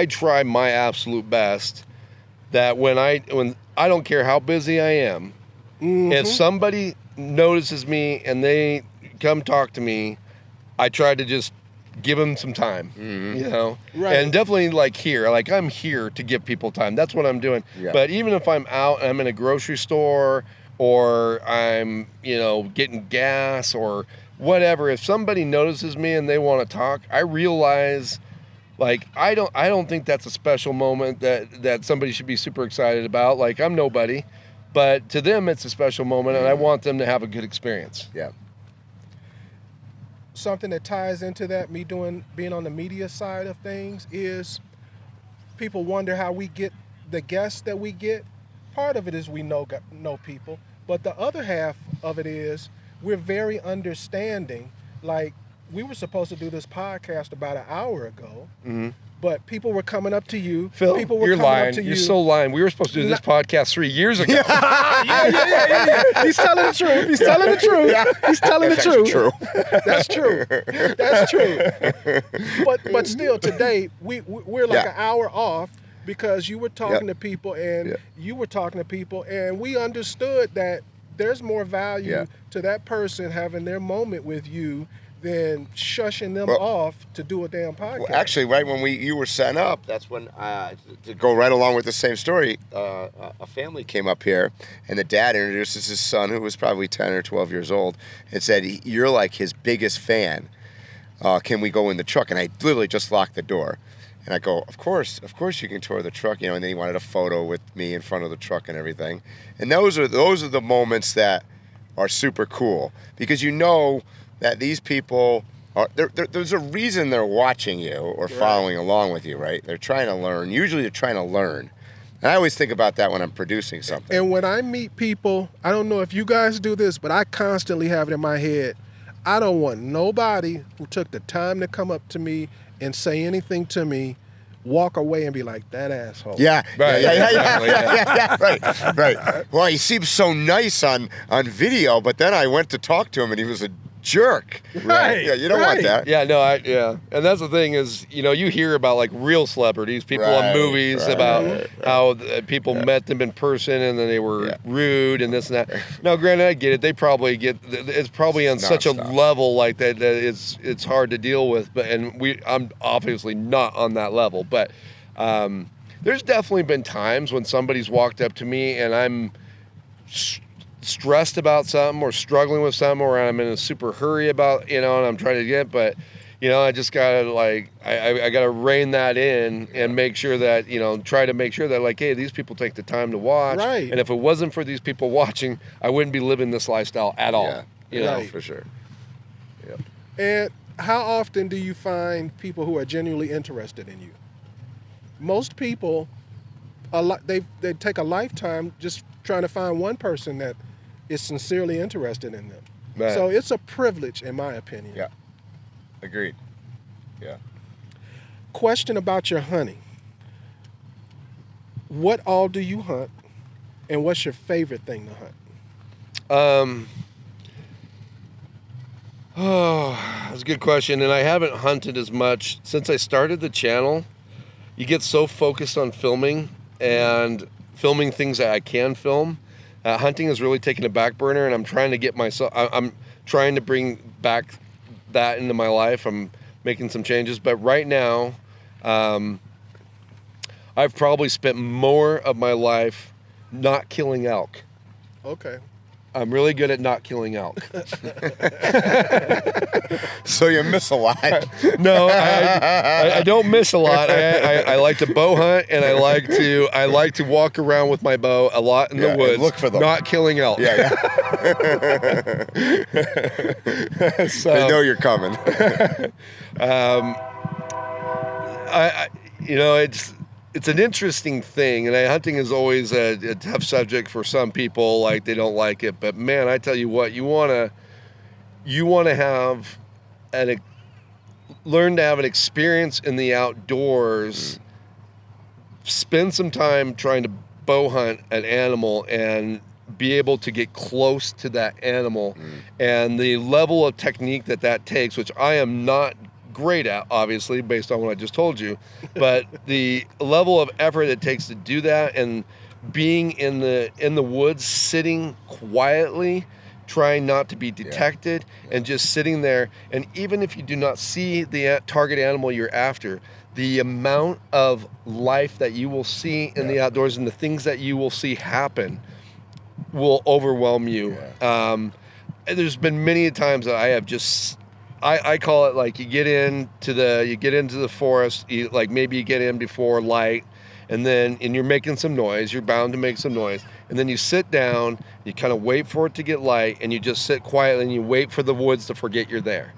Speaker 5: try my absolute best that when I don't care how busy I am, if somebody notices me and they come talk to me, I try to just give them some time, you know?
Speaker 8: Right.
Speaker 5: And definitely like here, like I'm here to give people time. That's what I'm doing.
Speaker 7: Yeah.
Speaker 5: But even if I'm out and I'm in a grocery store or I'm, you know, getting gas or whatever, if somebody notices me and they want to talk, I realize like I don't think that's a special moment that somebody should be super excited about. Like I'm nobody, but to them it's a special moment and I want them to have a good experience.
Speaker 7: Yeah.
Speaker 8: Something that ties into that, being on the media side of things, is people wonder how we get the guests that we get. Part of it is we know people, but the other half of it is we're very understanding. Like, we were supposed to do this podcast about an hour ago, but people were coming up to you.
Speaker 5: Phil,
Speaker 8: people were
Speaker 5: you're
Speaker 8: coming
Speaker 5: lying.
Speaker 8: Up to
Speaker 5: You're
Speaker 8: you.
Speaker 5: so lying. We were supposed to do this podcast 3 years ago.
Speaker 8: Yeah. He's telling the truth. He's telling the truth. He's telling the truth. That's true. That's true. But still, today we're like an hour off because you were talking to people and you were talking to people, and we understood that there's more value to that person having their moment with you than shushing them off to do a damn podcast.
Speaker 7: Well, actually, right when you were setting up, that's when, to go right along with the same story, a family came up here, and the dad introduces his son, who was probably 10 or 12 years old, and said, "You're like his biggest fan. Can we go in the truck?" And I literally just locked the door. And I go, of course you can tour the truck, you know. And then he wanted a photo with me in front of the truck and everything. And those are the moments that are super cool, because you know that these people are there's a reason they're watching you or following along with you, right? They're trying to learn. Usually they're trying to learn. And I always think about that when I'm producing something.
Speaker 8: And when I meet people, I don't know if you guys do this, but I constantly have it in my head, I don't want nobody who took the time to come up to me and say anything to me walk away and be like, that asshole.
Speaker 7: Yeah.
Speaker 5: Right.
Speaker 7: Yeah. Right. Well, he seems so nice on video, but then I went to talk to him and he was a jerk.
Speaker 8: Right.
Speaker 7: Yeah, you don't want that.
Speaker 5: Yeah, no, and that's the thing is, you know, you hear about like real celebrities, people in movies about how people met them in person and then they were rude and this and that. Now, granted, I get it. It's probably on such a level like that it's hard to deal with. But I'm obviously not on that level. But there's definitely been times when somebody's walked up to me and I'm stressed about something or struggling with something, or I'm in a super hurry about, you know, and I'm trying to get, but, you know, I just gotta like, I gotta rein that in and make sure that, you know, try to make sure that like, hey, these people take the time to watch.
Speaker 8: Right.
Speaker 5: And if it wasn't for these people watching, I wouldn't be living this lifestyle at all.
Speaker 7: Yeah.
Speaker 5: You know,
Speaker 7: For sure. Yep.
Speaker 8: And how often do you find people who are genuinely interested in you? Most people, they take a lifetime just trying to find one person that is sincerely interested in them.
Speaker 5: Right.
Speaker 8: So it's a privilege, in my opinion.
Speaker 7: Yeah. Agreed. Yeah.
Speaker 8: Question about your hunting. What all do you hunt, and what's your favorite thing to hunt?
Speaker 5: Oh, that's a good question. And I haven't hunted as much since I started the channel. You get so focused on filming and filming things that I can film. Hunting has really taken a back burner, and I'm trying to get I'm trying to bring back that into my life. I'm making some changes, but right now, I've probably spent more of my life not killing elk.
Speaker 8: Okay.
Speaker 5: I'm really good at not killing elk.
Speaker 7: So you miss a lot.
Speaker 5: No, I don't miss a lot. I like to bow hunt, and I like to walk around with my bow a lot in the woods.
Speaker 7: Look for them.
Speaker 5: Not killing elk.
Speaker 7: Yeah.
Speaker 5: So,
Speaker 7: They know you're coming.
Speaker 5: you know, it's an interesting thing, and hunting is always a tough subject for some people. Like, they don't like it, but man, I tell you what, you wanna have learn to have an experience in the outdoors. Spend some time trying to bow hunt an animal and be able to get close to that animal, and the level of technique that takes, which I am not great at, obviously, based on what I just told you, but the level of effort it takes to do that, and being in the woods, sitting quietly trying not to be detected, and just sitting there. And even if you do not see the target animal you're after, the amount of life that you will see in the outdoors and the things that you will see happen will overwhelm you. And there's been many times that I have just, I call it like you get into the forest, like maybe you get in before light, and you're making some noise, you're bound to make some noise, and then you sit down, you kind of wait for it to get light, and you just sit quietly and you wait for the woods to forget you're there.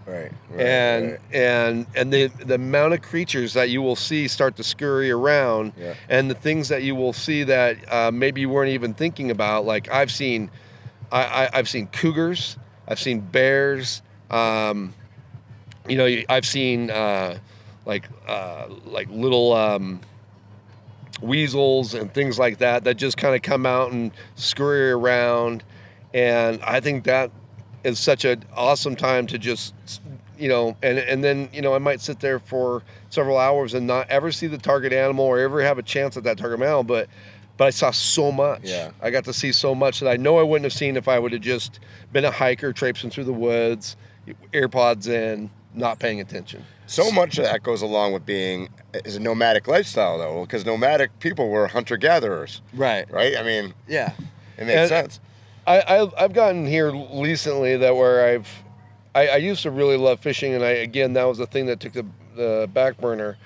Speaker 5: And the amount of creatures that you will see start to scurry around, and the things that you will see that maybe you weren't even thinking about. Like I've seen cougars, I've seen bears, I've seen like little weasels and things like that just kind of come out and scurry around. And I think that is such an awesome time to just, and then, I might sit there for several hours and not ever see the target animal or ever have a chance at that target animal, but I saw so much. I got to see so much that I know I wouldn't have seen if I would have just been a hiker traipsing through the woods, AirPods in, not paying attention.
Speaker 7: So much of that goes along with being is a nomadic lifestyle, though, because nomadic people were hunter-gatherers. Right? I mean, it makes sense.
Speaker 5: I've gotten here recently that where I used to really love fishing, and that was the thing that took the back burner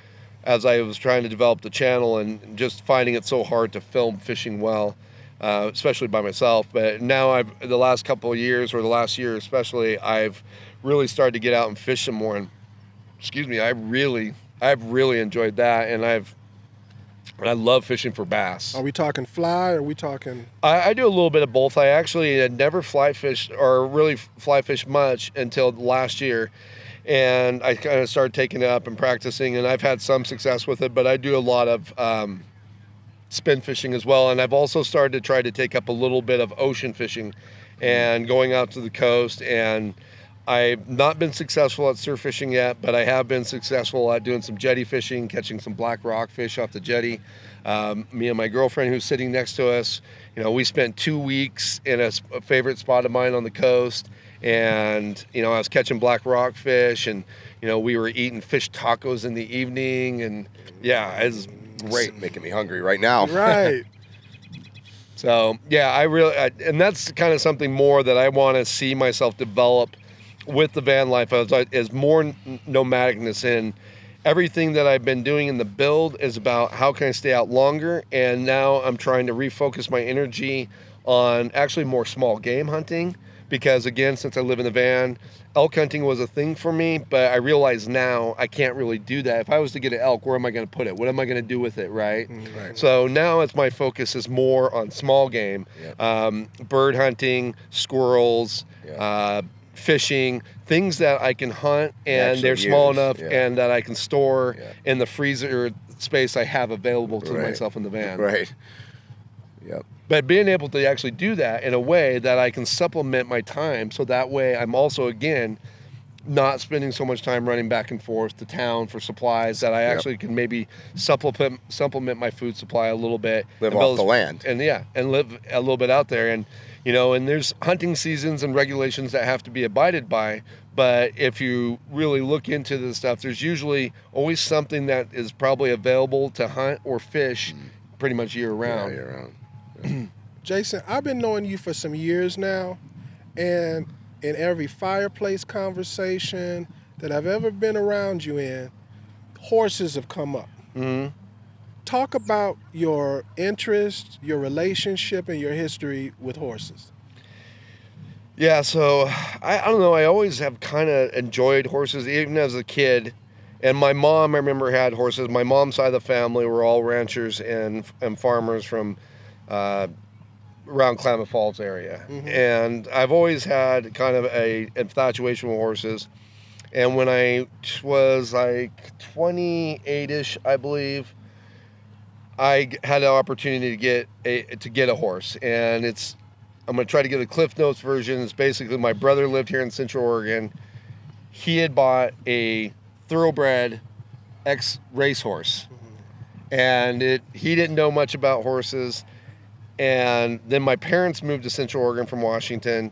Speaker 5: as I was trying to develop the channel and just finding it so hard to film fishing well, especially by myself. But now the last couple of years, or the last year especially, I've really started to get out and fish some more. And I've really enjoyed that, and I love fishing for bass.
Speaker 8: Are we talking fly, or are we talking?
Speaker 5: I do a little bit of both. I actually had never fly fished, or really fly fished much, until last year. And I kind of started taking it up and practicing, and I've had some success with it, but I do a lot of spin fishing as well. And I've also started to try to take up a little bit of ocean fishing and going out to the coast. And I've not been successful at surf fishing yet, but I have been successful at doing some jetty fishing, catching some black rock fish off the jetty. Me and my girlfriend, who's sitting next to us, we spent 2 weeks in a favorite spot of mine on the coast. And, I was catching black rock fish, and, we were eating fish tacos in the evening. And it was great.
Speaker 7: It's making me hungry right now.
Speaker 8: Right.
Speaker 5: So, and that's kind of something more that I want to see myself develop with the van life, is more nomadicness. And everything that I've been doing in the build is about how can I stay out longer. And now I'm trying to refocus my energy on actually more small game hunting. Because again, since I live in the van, elk hunting was a thing for me, but I realize now I can't really do that. If I was to get an elk, where am I going to put it? What am I going to do with it, right? So now my focus is more on small game, bird hunting, squirrels, fishing, things that I can hunt and they're small enough and that I can store in the freezer space I have available to myself in the van. But being able to actually do that in a way that I can supplement my time, so that way I'm also, again, not spending so much time running back and forth to town for supplies, that I actually can maybe supplement my food supply a little bit.
Speaker 7: Live off the land.
Speaker 5: And live a little bit out there. And, and there's hunting seasons and regulations that have to be abided by. But if you really look into this stuff, there's usually always something that is probably available to hunt or fish pretty much year round.
Speaker 7: Year round.
Speaker 8: Jason, I've been knowing you for some years now, and in every fireplace conversation that I've ever been around you in, horses have come up. Talk about your interest, your relationship, and your history with horses.
Speaker 5: Yeah, so I don't know. I always have kind of enjoyed horses, even as a kid. And my mom, I remember, had horses. My mom's side of the family were all ranchers and farmers from around Klamath Falls area. And I've always had kind of a infatuation with horses. And when I was like 28-ish, I believe, I had an opportunity to get a horse. And I'm going to try to get a Cliff Notes version. It's basically, my brother lived here in Central Oregon. He had bought a thoroughbred racehorse. And he didn't know much about horses. And then my parents moved to Central Oregon from Washington,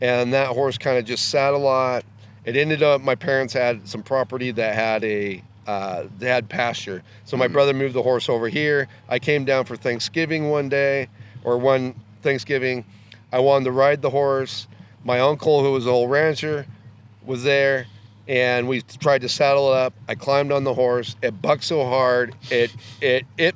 Speaker 5: and that horse kind of just sat a lot. It ended up, my parents had some property that had they had pasture. So my brother moved the horse over here. I came down for Thanksgiving one Thanksgiving. I wanted to ride the horse. My uncle, who was an old rancher, was there, and we tried to saddle it up. I climbed on the horse. It bucked so hard, it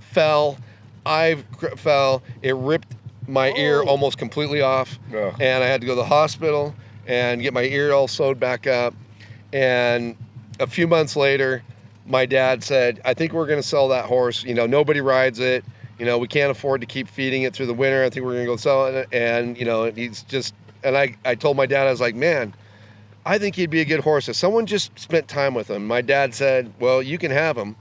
Speaker 5: fell. I fell. It ripped my ear almost completely off, and I had to go to the hospital and get my ear all sewed back up. And a few months later, my dad said, I think we're going to sell that horse. You know, nobody rides it. You know, we can't afford to keep feeding it through the winter. I think we're going to go sell it. And, you know, he's just, and I told my dad, I was like, man, I think he'd be a good horse if someone just spent time with him. My dad said, well, you can have him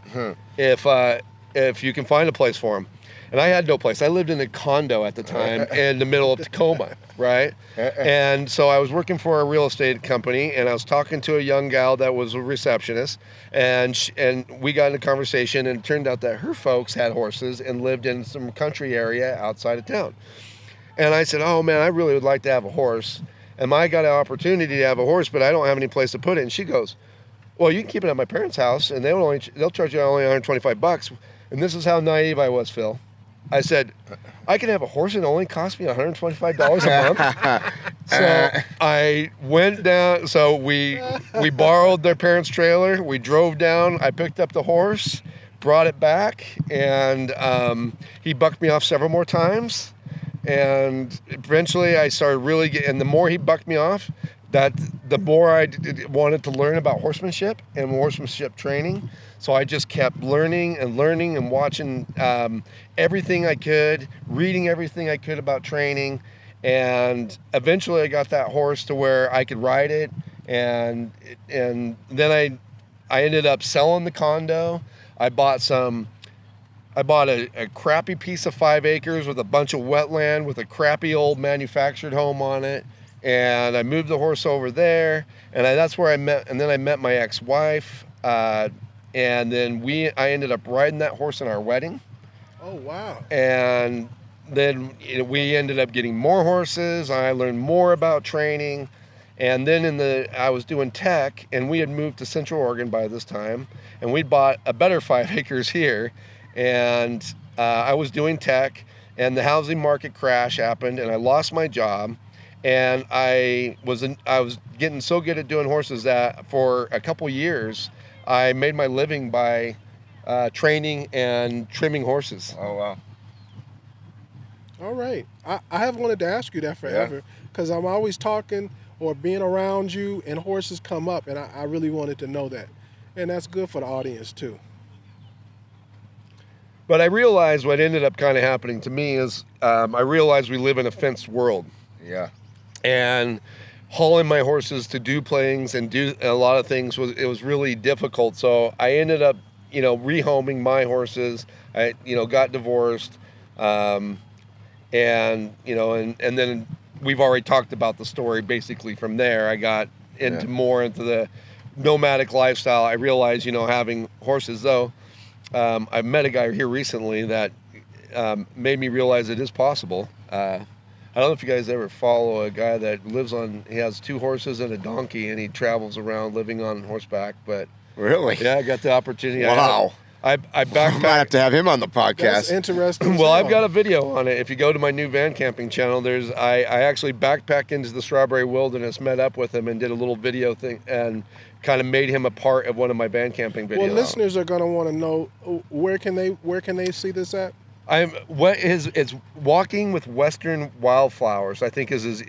Speaker 5: if you can find a place for him. And I had no place. I lived in a condo at the time in the middle of Tacoma, right? And so I was working for a real estate company, and I was talking to a young gal that was a receptionist, and we got in a conversation, and it turned out that her folks had horses and lived in some country area outside of town. And I said, oh man, I really would like to have a horse. And I got an opportunity to have a horse, but I don't have any place to put it. And she goes, well, you can keep it at my parents' house, and they'll charge you only $125. And this is how naive I was, Phil. I said, I can have a horse and it only cost me $125 a month. So I went down. So we borrowed their parents' trailer. We drove down. I picked up the horse, brought it back, and he bucked me off several more times. And eventually I started really getting, and the more he bucked me off, the more I wanted to learn about horsemanship and horsemanship training. So I just kept learning and watching everything I could, reading everything I could about training. And eventually I got that horse to where I could ride it. And then I ended up selling the condo. I bought a crappy piece of 5 acres with a bunch of wetland with a crappy old manufactured home on it. And I moved the horse over there, and that's where I met my ex-wife. And then I ended up riding that horse in our wedding.
Speaker 8: Oh, wow.
Speaker 5: And then we ended up getting more horses. I learned more about training. And then I was doing tech, and we had moved to Central Oregon by this time, and we bought a better 5 acres here. And I was doing tech, and the housing market crash happened, and I lost my job. And I was getting so good at doing horses that for a couple years, I made my living by training and trimming horses.
Speaker 7: Oh, wow.
Speaker 8: All right. I have wanted to ask you that forever, because I'm always talking or being around you and horses come up, and I really wanted to know that. And that's good for the audience too.
Speaker 5: But I realized what ended up kind of happening to me is I realized we live in a fenced world.
Speaker 7: Yeah.
Speaker 5: And hauling my horses to do things and do a lot of things was really difficult. So I ended up, rehoming my horses. I, got divorced. And then we've already talked about the story basically from there. I got more into the nomadic lifestyle. I realized, having horses though, I met a guy here recently that made me realize it is possible. I don't know if you guys ever follow a guy that he has 2 horses and a donkey, and he travels around living on horseback. But
Speaker 7: really,
Speaker 5: yeah, I got the opportunity.
Speaker 7: Wow.
Speaker 5: I backpacked.
Speaker 7: Might have to have him on the podcast.
Speaker 8: That's interesting.
Speaker 5: Well, I've got a video on it. If you go to my new van camping channel, I actually backpacked into the strawberry wilderness, met up with him, and did a little video thing, and kind of made him a part of one of my van camping videos.
Speaker 8: Well, listeners are going to want to know where can they see this at?
Speaker 5: It's Walking with Western Wildflowers, I think is his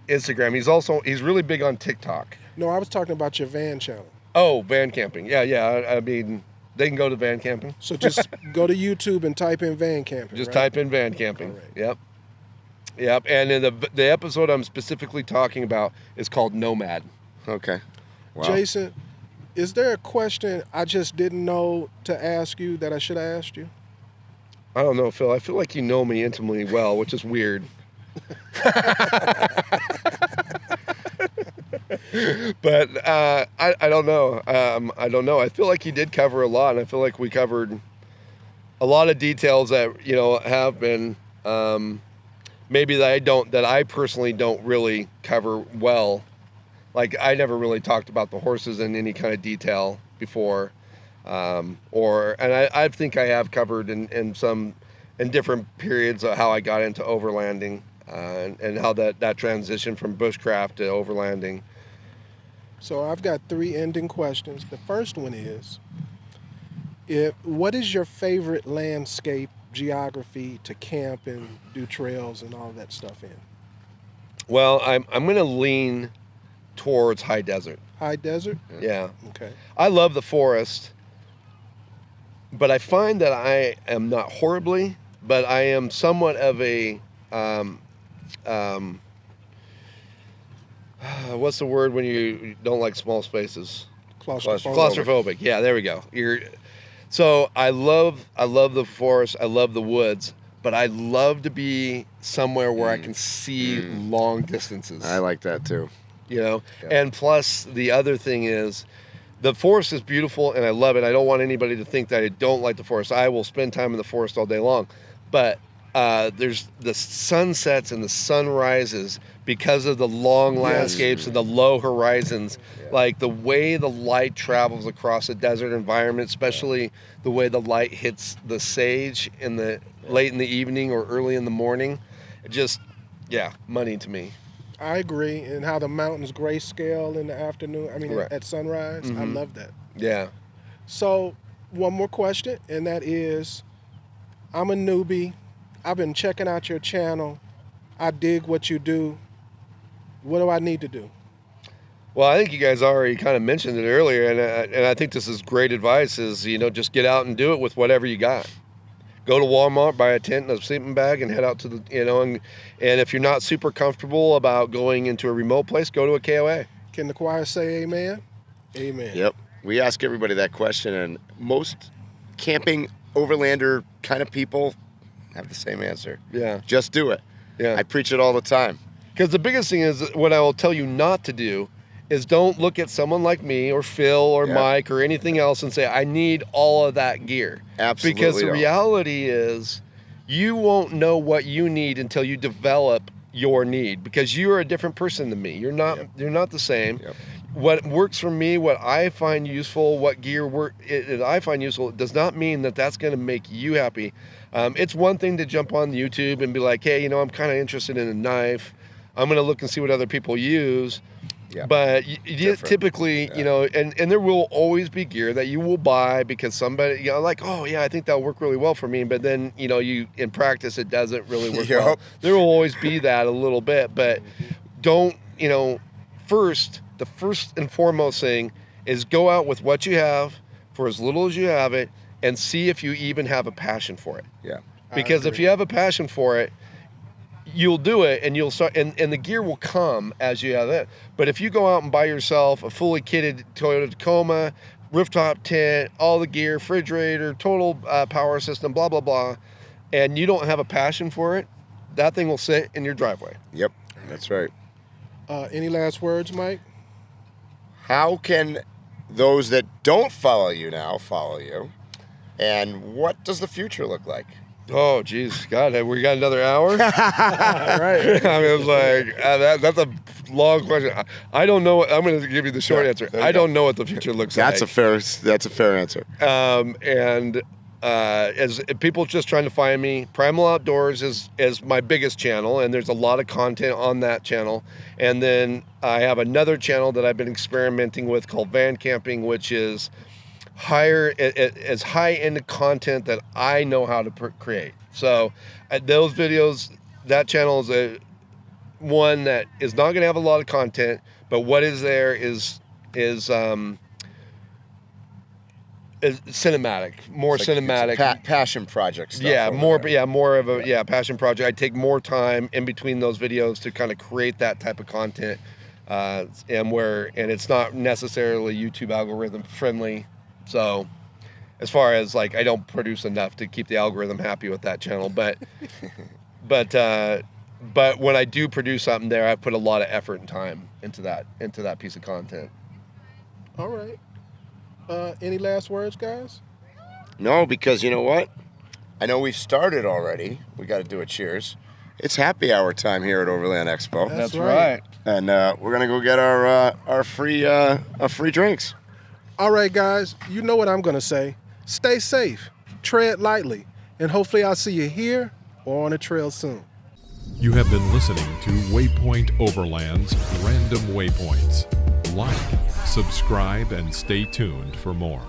Speaker 5: Instagram. He's really big on TikTok.
Speaker 8: No, I was talking about your van channel.
Speaker 5: Oh, van camping. Yeah. I mean, they can go to van camping.
Speaker 8: So just go to YouTube and type in van camping.
Speaker 5: Just
Speaker 8: right?
Speaker 5: type in van camping.
Speaker 8: Right.
Speaker 5: Yep. And then the episode I'm specifically talking about is called Nomad.
Speaker 7: Okay. Wow.
Speaker 8: Jason, is there a question I just didn't know to ask you that I should have asked you?
Speaker 5: I don't know, Phil. I feel like you know me intimately well, which is weird. But I don't know. I don't know. I feel like you did cover a lot, and I feel like we covered a lot of details that have been maybe that I personally don't really cover well. Like I never really talked about the horses in any kind of detail before, and I think I have covered in different periods of how I got into overlanding, and how that transition from bushcraft to overlanding.
Speaker 8: So I've got 3 ending questions. The first one is, what is your favorite landscape geography to camp and do trails and all that stuff in?
Speaker 5: Well, I'm going to lean towards high desert.
Speaker 8: High desert?
Speaker 5: Yeah.
Speaker 8: Okay.
Speaker 5: I love the forest, but I find that I am not horribly, but I am somewhat of a what's the word when you don't like small spaces? Claustrophobic. Yeah, there we go. So I love the forest. I love the woods, but I love to be somewhere where I can see long distances.
Speaker 7: I like that too.
Speaker 5: You know, and plus the other thing is, the forest is beautiful and I love it. I don't want anybody to think that I don't like the forest. I will spend time in the forest all day long, but there's the sunsets and the sunrises because of the long landscapes and the low horizons. Like the way the light travels across a desert environment, especially the way the light hits the sage in the late in the evening or early in the morning, it just, money to me.
Speaker 8: I agree. And how the mountains grayscale in the afternoon, at sunrise, I love that.
Speaker 5: Yeah.
Speaker 8: So one more question, and that is, I'm a newbie. I've been checking out your channel. I dig what you do. What do I need to do?
Speaker 5: Well, I think you guys already kind of mentioned it earlier, and I think this is great advice, is, just get out and do it with whatever you got. Go to Walmart, buy a tent and a sleeping bag, and head out to the, and if you're not super comfortable about going into a remote place, go to a KOA.
Speaker 8: Can the choir say amen? Amen.
Speaker 7: Yep. We ask everybody that question, and most camping overlander kind of people have the same answer.
Speaker 5: Yeah.
Speaker 7: Just do it.
Speaker 5: Yeah.
Speaker 7: I preach it all the time.
Speaker 5: Because the biggest thing is, what I will tell you not to do is don't look at someone like me or Phil or Mike or anything else and say, I need all of that gear.
Speaker 7: Absolutely.
Speaker 5: Because the reality is, you won't know what you need until you develop your need, because you are a different person than me. You're not the same.
Speaker 7: Yep.
Speaker 5: What works for me, what I find useful, what gear I find useful, does not mean that that's going to make you happy. It's one thing to jump on YouTube and be like, hey, I'm kind of interested in a knife. I'm going to look and see what other people use.
Speaker 7: Yeah.
Speaker 5: But you typically, and there will always be gear that you will buy because somebody, like, oh yeah, I think that'll work really well for me. But then, you in practice, it doesn't really work well. There will always be that a little bit, but don't, the first and foremost thing is go out with what you have for as little as you have it and see if you even have a passion for it.
Speaker 7: Yeah.
Speaker 5: Because if you have a passion for it, you'll do it, and you'll start, and the gear will come as you have it. But if you go out and buy yourself a fully kitted Toyota Tacoma, rooftop tent, all the gear, refrigerator, total power system, blah, blah, blah, and you don't have a passion for it, that thing will sit in your driveway.
Speaker 7: Yep, that's right.
Speaker 8: Any last words, Mike?
Speaker 7: How can those that don't follow you now follow you? And what does the future look like?
Speaker 5: Oh, geez, God, we got another hour?
Speaker 8: Right.
Speaker 5: It's like, that's a long question. I don't know. I'm going to give you the short answer. I don't know what the future looks like.
Speaker 7: That's a fair answer.
Speaker 5: As people just trying to find me, Primal Outdoors is my biggest channel, and there's a lot of content on that channel. And then I have another channel that I've been experimenting with called Van Camping, which is as high end content that I know how to create. So those videos, that channel is one that is not going to have a lot of content, but what is there is cinematic, more
Speaker 7: it's
Speaker 5: cinematic,
Speaker 7: passion project stuff.
Speaker 5: Yeah, more of a passion project. I take more time in between those videos to kind of create that type of content, and it's not necessarily YouTube algorithm friendly. So as far as like, I don't produce enough to keep the algorithm happy with that channel, but when I do produce something there, I put a lot of effort and time into that piece of content.
Speaker 8: All right. Any last words, guys?
Speaker 7: No, because you know what? I know we've started already. We got to do a cheers. it's happy hour time here at Overland Expo.
Speaker 8: That's right.
Speaker 7: And we're gonna go get our free drinks.
Speaker 8: All right, guys, you know what I'm going to say. Stay safe, tread lightly, and hopefully I'll see you here or on the trail soon.
Speaker 2: You have been listening to Waypoint Overland's Random Waypoints. Like, subscribe, and stay tuned for more.